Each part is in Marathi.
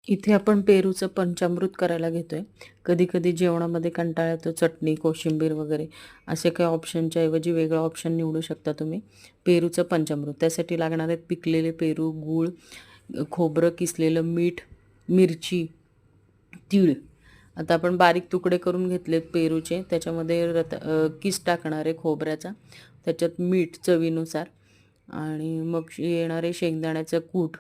इथे आपण पेरूचं पंचामृत करायला घेतोय. कधी-कधी जेवणामध्ये कंटाळा येतो, चटणी, कोशिंबीर वगैरे असे काही ऑप्शनच्या ऐवजी वेगळा ऑप्शन निवडू शकता तुम्ही. पेरूचं पंचामृत. त्यासाठी लागणार आहेत पिकलेले पेरू, गूळ, खोबरं किसलेलं, मीठ, मिरची, तीळ. आता आपण बारीक तुकडे करून घेतलेत पेरूचे. त्याच्यामध्ये किस टाकणार आहे खोबऱ्याचा. त्याच्यात मीठ चवीनुसार आणि मग येणारे शेंगदाण्याचं कूट.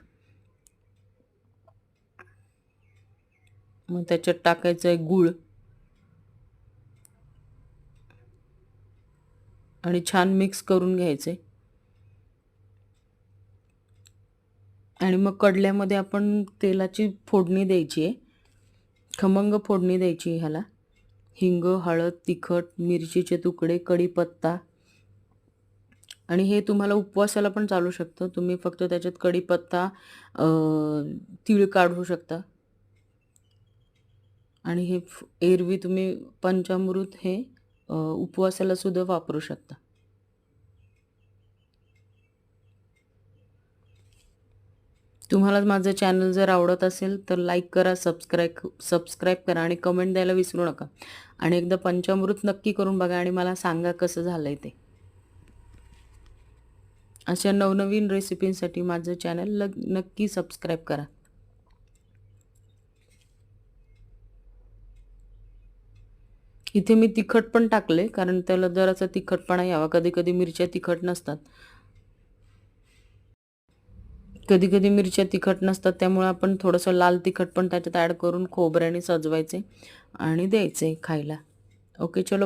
मग त्याच्यात टाकायचं आहे गूळ आणि छान मिक्स करून घ्यायचे. आणि मग कडल्यामध्ये आपण तेलाची फोडणी द्यायची आहे. खमंग फोडणी द्यायची आहे ह्याला. हिंग, हळद, तिखट, मिरचीचे तुकडे, कढीपत्ता. आणि हे तुम्हाला उपवासाला पण चालू शकतं. तुम्ही फक्त त्याच्यात कढीपत्ता, तीळ काढू शकता. आणि हे एरवी तुम्ही पंचामृत हे उपवासाला सुद्धा वापरू शकता. तुम्हाला माझं चॅनल जर आवडत असेल तर लाईक करा, सबस्क्राईब करा आणि कमेंट द्यायला विसरू नका. आणि एकदा पंचामृत नक्की करून बघा आणि मला सांगा कसं झालंय ते. अशा नवनवीन रेसिपींसाठी माझं चॅनल नक्की सबस्क्राईब करा. इथे मी तिखट पण टाकले कारण त्याला जरासा तिखटपणा यावा. कधी-कधी मिरच्या तिखट नसतात. कधी-कधी मिरच्या तिखट नसतात त्यामुळे आपण थोडंसं लाल तिखट पण त्याच्यात ॲड करून खोबऱ्याने सजवायचे आणि द्यायचे खायला. ओके, चलो.